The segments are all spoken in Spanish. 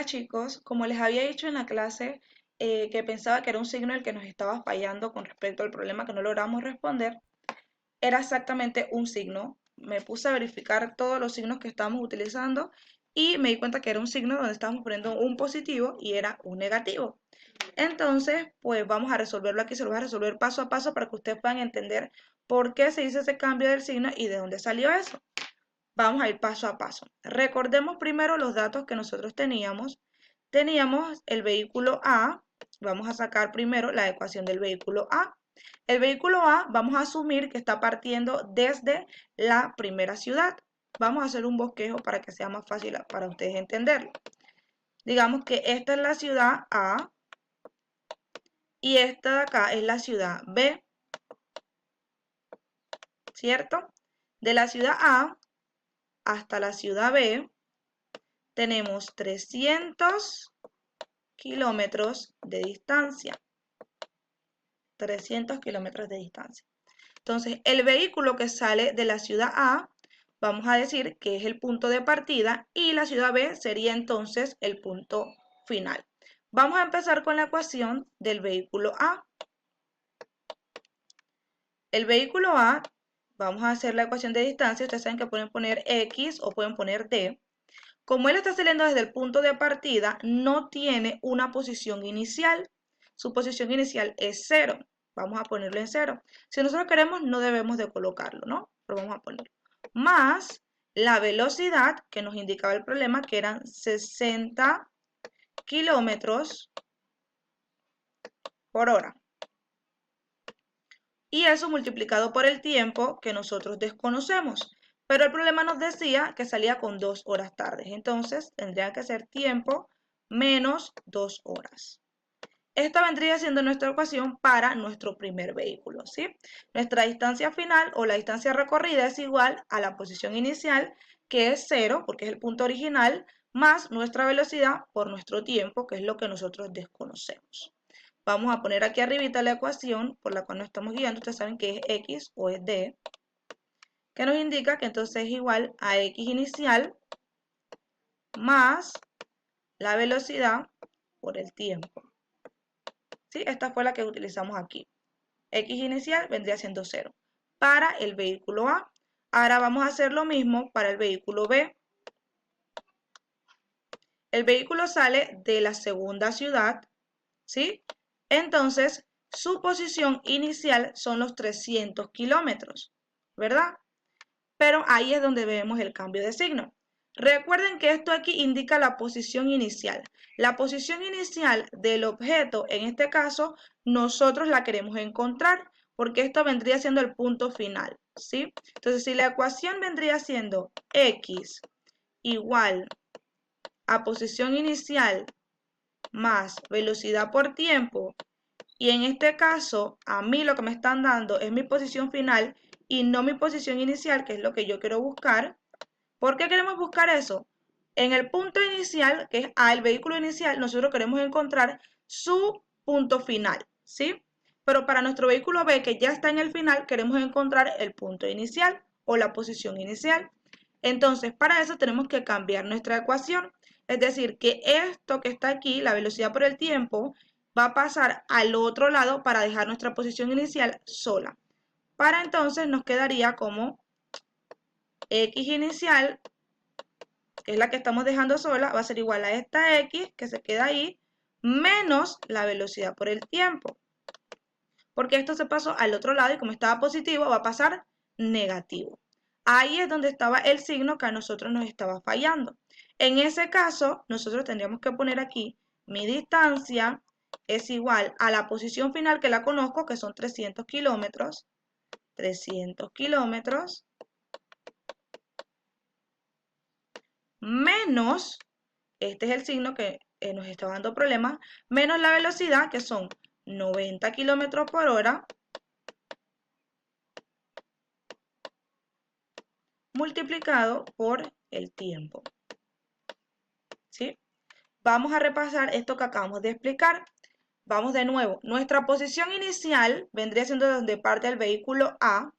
chicos, como les había dicho en la clase que pensaba que era un signo el que nos estaba fallando con respecto al problema que no logramos responder, era exactamente un signo. Me puse a verificar todos los signos que estábamos utilizando y me di cuenta que era un signo donde estábamos poniendo un positivo y era un negativo. Entonces, pues vamos a resolverlo aquí, se lo voy a resolver paso a paso para que ustedes puedan entender por qué se hizo ese cambio del signo y de dónde salió eso. Vamos a ir paso a paso. Recordemos primero los datos que nosotros teníamos. Teníamos el vehículo A, vamos a sacar primero la ecuación del vehículo A. El vehículo A vamos a asumir que está partiendo desde la primera ciudad. Vamos a hacer un bosquejo para que sea más fácil para ustedes entenderlo. Digamos que esta es la ciudad A y esta de acá es la ciudad B, ¿cierto? De la ciudad A hasta la ciudad B tenemos 300 kilómetros de distancia. 300 kilómetros de distancia. Entonces, el vehículo que sale de la ciudad A, vamos a decir que es el punto de partida y la ciudad B sería entonces el punto final. Vamos a empezar con la ecuación del vehículo A. El vehículo A, vamos a hacer la ecuación de distancia. Ustedes saben que pueden poner X o pueden poner D. Como él está saliendo desde el punto de partida, no tiene una posición inicial. Su posición inicial es 0. Vamos a ponerlo en 0. Si nosotros queremos, no debemos de colocarlo, ¿no? Pero vamos a ponerlo. Más la velocidad que nos indicaba el problema, que eran 60 kilómetros por hora. Y eso multiplicado por el tiempo que nosotros desconocemos. Pero el problema nos decía que salía con 2 horas tarde. Entonces, tendría que ser tiempo menos 2 horas. Esta vendría siendo nuestra ecuación para nuestro primer vehículo, ¿sí? Nuestra distancia final o la distancia recorrida es igual a la posición inicial, que es 0, porque es el punto original, más nuestra velocidad por nuestro tiempo, que es lo que nosotros desconocemos. Vamos a poner aquí arribita la ecuación por la cual nos estamos guiando. Ustedes saben que es X o es D, que nos indica que entonces es igual a X inicial más la velocidad por el tiempo. ¿Sí? Esta fue la que utilizamos aquí. X inicial vendría siendo 0 para el vehículo A. Ahora vamos a hacer lo mismo para el vehículo B. El vehículo sale de la segunda ciudad, ¿sí? Entonces, su posición inicial son los 300 kilómetros, ¿verdad? Pero ahí es donde vemos el cambio de signo. Recuerden que esto aquí indica la posición inicial. La posición inicial del objeto, en este caso, nosotros la queremos encontrar, porque esto vendría siendo el punto final, ¿sí? Entonces, si la ecuación vendría siendo X igual a posición inicial más velocidad por tiempo, y en este caso, a mí lo que me están dando es mi posición final y no mi posición inicial, que es lo que yo quiero buscar. ¿Por qué queremos buscar eso? En el punto inicial, que es A, el vehículo inicial, nosotros queremos encontrar su punto final, ¿sí? Pero para nuestro vehículo B, que ya está en el final, queremos encontrar el punto inicial o la posición inicial. Entonces, para eso tenemos que cambiar nuestra ecuación. Es decir, que esto que está aquí, la velocidad por el tiempo, va a pasar al otro lado para dejar nuestra posición inicial sola. Para entonces nos quedaría como X inicial, que es la que estamos dejando sola, va a ser igual a esta X que se queda ahí, menos la velocidad por el tiempo. Porque esto se pasó al otro lado y como estaba positivo va a pasar negativo. Ahí es donde estaba el signo que a nosotros nos estaba fallando. En ese caso, nosotros tendríamos que poner aquí mi distancia es igual a la posición final que la conozco, que son 300 kilómetros. 300 kilómetros menos, este es el signo que nos está dando problemas, menos la velocidad, que son 90 kilómetros por hora, multiplicado por el tiempo. ¿Sí? Vamos a repasar esto que acabamos de explicar. Vamos de nuevo. Nuestra posición inicial vendría siendo donde parte el vehículo A.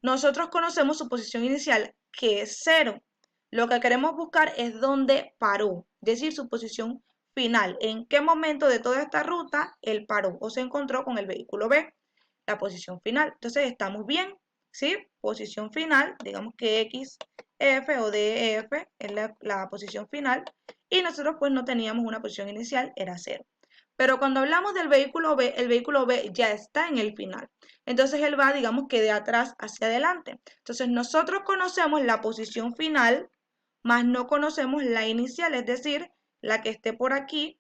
Nosotros conocemos su posición inicial, que es 0. Lo que queremos buscar es dónde paró, es decir, su posición final. ¿En qué momento de toda esta ruta él paró o se encontró con el vehículo B? La posición final. Entonces estamos bien, ¿sí? Posición final, digamos que X, F o DF es la posición final. Y nosotros pues no teníamos una posición inicial, era 0. Pero cuando hablamos del vehículo B, el vehículo B ya está en el final. Entonces él va, digamos que de atrás hacia adelante. Entonces nosotros conocemos la posición final, más no conocemos la inicial, es decir, la que esté por aquí,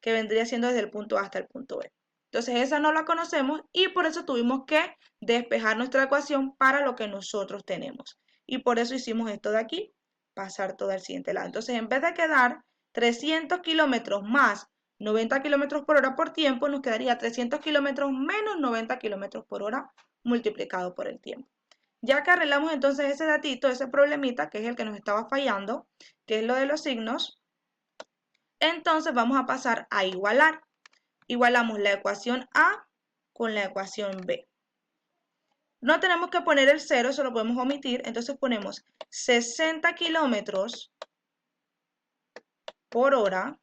que vendría siendo desde el punto A hasta el punto B. Entonces esa no la conocemos y por eso tuvimos que despejar nuestra ecuación para lo que nosotros tenemos. Y por eso hicimos esto de aquí, pasar todo al siguiente lado. Entonces en vez de quedar 300 kilómetros más 90 kilómetros por hora por tiempo, nos quedaría 300 kilómetros menos 90 kilómetros por hora multiplicado por el tiempo. Ya que arreglamos entonces ese datito, ese problemita, que es el que nos estaba fallando, que es lo de los signos, entonces vamos a pasar a igualar. Igualamos la ecuación A con la ecuación B. No tenemos que poner el 0, eso lo podemos omitir, entonces ponemos 60 kilómetros por hora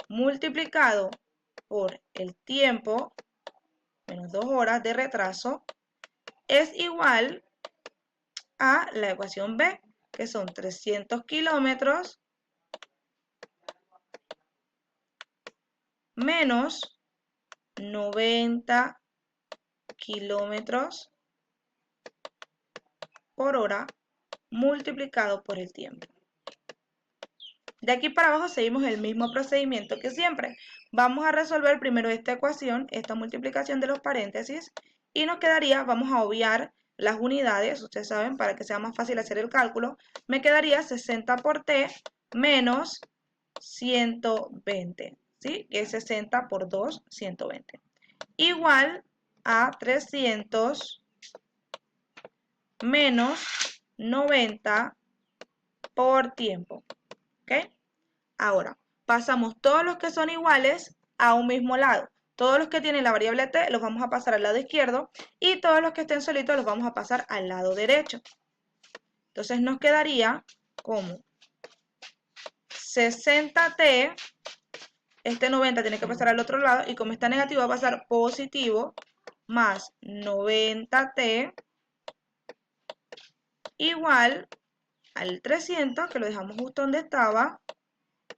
multiplicado por el tiempo, menos 2 horas de retraso, es igual a la ecuación B, que son 300 kilómetros menos 90 kilómetros por hora multiplicado por el tiempo. De aquí para abajo seguimos el mismo procedimiento que siempre. Vamos a resolver primero esta ecuación, esta multiplicación de los paréntesis, y nos quedaría, vamos a obviar las unidades, ustedes saben, para que sea más fácil hacer el cálculo, me quedaría 60 por t menos 120, ¿sí? Que es 60 por 2, 120. Igual a 300 menos 90 por tiempo, ¿ok? Ahora, pasamos todos los que son iguales a un mismo lado. Todos los que tienen la variable t los vamos a pasar al lado izquierdo y todos los que estén solitos los vamos a pasar al lado derecho. Entonces nos quedaría como 60t, este 90 tiene que pasar al otro lado y como está negativo va a pasar positivo más 90t igual al 300, que lo dejamos justo donde estaba,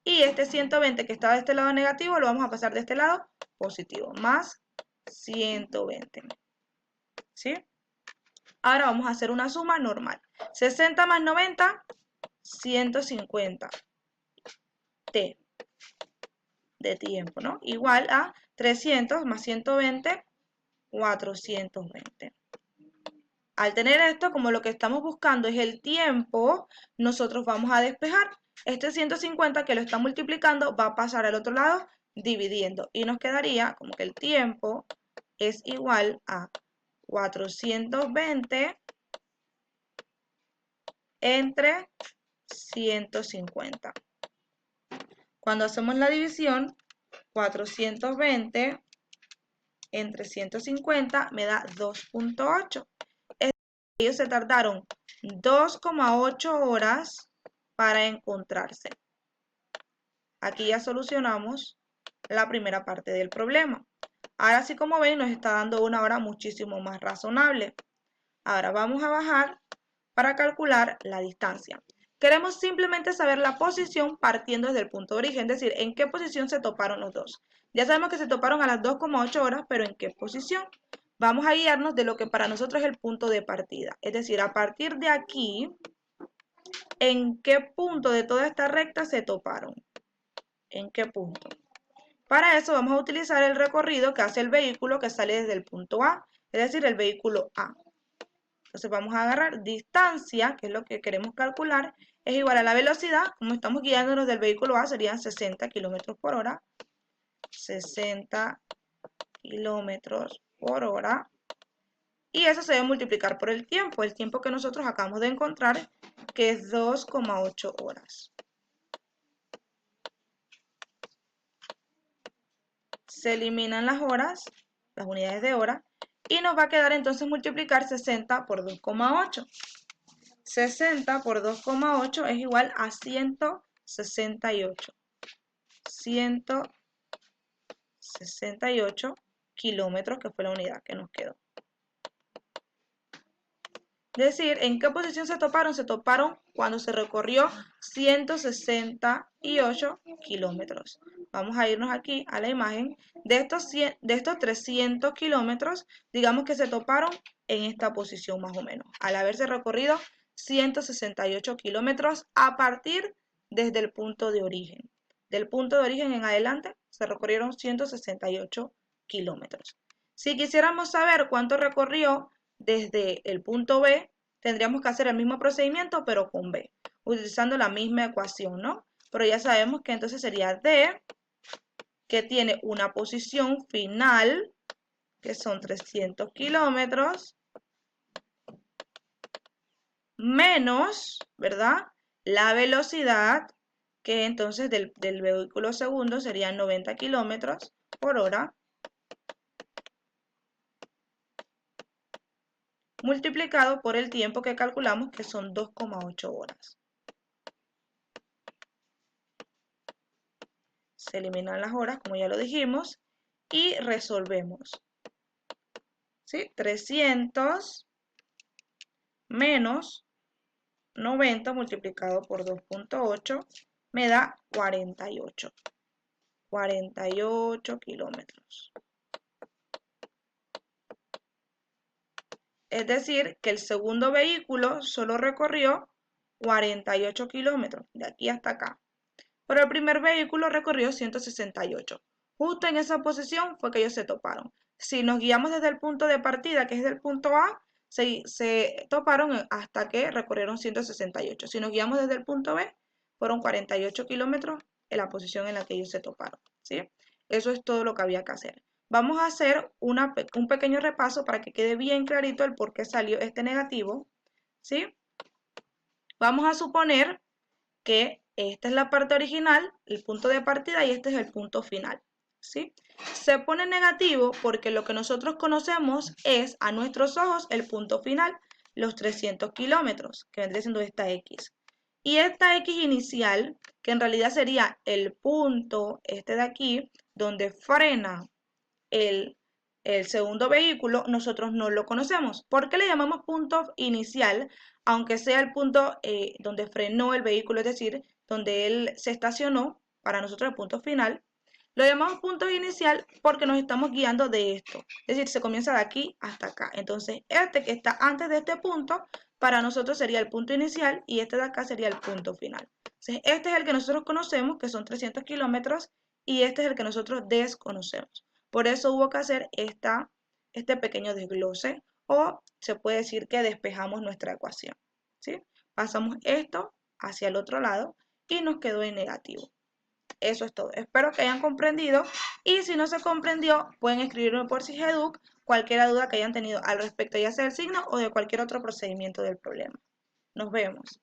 y este 120 que estaba de este lado negativo lo vamos a pasar de este lado positivo, más 120. ¿Sí? Ahora vamos a hacer una suma normal. 60 más 90, 150 t de tiempo, ¿no? Igual a 300 más 120, 420. Al tener esto, como lo que estamos buscando es el tiempo, nosotros vamos a despejar. Este 150 que lo está multiplicando va a pasar al otro lado dividiendo. Y nos quedaría como que el tiempo es igual a 420 entre 150. Cuando hacemos la división, 420 entre 150 me da 2.8. Ellos se tardaron 2,8 horas para encontrarse. Aquí ya solucionamos la primera parte del problema. Ahora sí, como ven, nos está dando una hora muchísimo más razonable. Ahora vamos a bajar para calcular la distancia. Queremos simplemente saber la posición partiendo desde el punto de origen, es decir, en qué posición se toparon los dos. Ya sabemos que se toparon a las 2,8 horas, pero ¿en qué posición? Vamos a guiarnos de lo que para nosotros es el punto de partida. Es decir, a partir de aquí, ¿en qué punto de toda esta recta se toparon? ¿En qué punto? Para eso vamos a utilizar el recorrido que hace el vehículo que sale desde el punto A, es decir, el vehículo A. Entonces vamos a agarrar distancia, que es lo que queremos calcular, es igual a la velocidad, como estamos guiándonos del vehículo A, serían 60 kilómetros por hora. 60 kilómetros por hora. Y eso se debe multiplicar por el tiempo que nosotros acabamos de encontrar, que es 2,8 horas. Se eliminan las horas, las unidades de hora, y nos va a quedar entonces multiplicar 60 por 2,8. 60 por 2,8 es igual a 120 168. 168 kilómetros, que fue la unidad que nos quedó. Es decir, ¿en qué posición se toparon? Se toparon cuando se recorrió 168 kilómetros. Vamos a irnos aquí a la imagen. De estos 300 kilómetros, digamos que se toparon en esta posición más o menos, al haberse recorrido 168 kilómetros a partir desde el punto de origen. Del punto de origen en adelante se recorrieron 168 kilómetros. Si quisiéramos saber cuánto recorrió desde el punto B, tendríamos que hacer el mismo procedimiento, pero con B, utilizando la misma ecuación, ¿no? Pero ya sabemos que entonces sería D, que tiene una posición final, que son 300 kilómetros, menos, ¿verdad? La velocidad, que entonces del vehículo segundo serían 90 kilómetros por hora, multiplicado por el tiempo que calculamos, que son 2,8 horas. Se eliminan las horas, como ya lo dijimos, y resolvemos. ¿Sí? 300 menos 90 multiplicado por 2,8 me da 48. 48 kilómetros. Es decir, que el segundo vehículo solo recorrió 48 kilómetros, de aquí hasta acá. Pero el primer vehículo recorrió 168. Justo en esa posición fue que ellos se toparon. Si nos guiamos desde el punto de partida, que es del punto A, se toparon hasta que recorrieron 168. Si nos guiamos desde el punto B, fueron 48 kilómetros en la posición en la que ellos se toparon, ¿sí? Eso es todo lo que había que hacer. Vamos a hacer un pequeño repaso para que quede bien clarito el por qué salió este negativo, ¿sí? Vamos a suponer que esta es la parte original, el punto de partida, y este es el punto final, ¿sí? Se pone negativo porque lo que nosotros conocemos es a nuestros ojos el punto final, los 300 kilómetros, que vendría siendo esta X. Y esta X inicial, que en realidad sería el punto este de aquí, donde frena el segundo vehículo, nosotros no lo conocemos. ¿Por qué le llamamos punto inicial? Aunque sea el punto donde frenó el vehículo, es decir, donde él se estacionó, para nosotros el punto final, lo llamamos punto inicial porque nos estamos guiando de esto. Es decir, se comienza de aquí hasta acá. Entonces, este que está antes de este punto, para nosotros sería el punto inicial y este de acá sería el punto final. Entonces, este es el que nosotros conocemos, que son 300 kilómetros, y este es el que nosotros desconocemos. Por eso hubo que hacer este pequeño desglose, o se puede decir que despejamos nuestra ecuación, ¿sí? Pasamos esto hacia el otro lado y nos quedó en negativo. Eso es todo. Espero que hayan comprendido, y si no se comprendió, pueden escribirme por Sigeduc cualquier duda que hayan tenido al respecto, ya sea del signo o de cualquier otro procedimiento del problema. Nos vemos.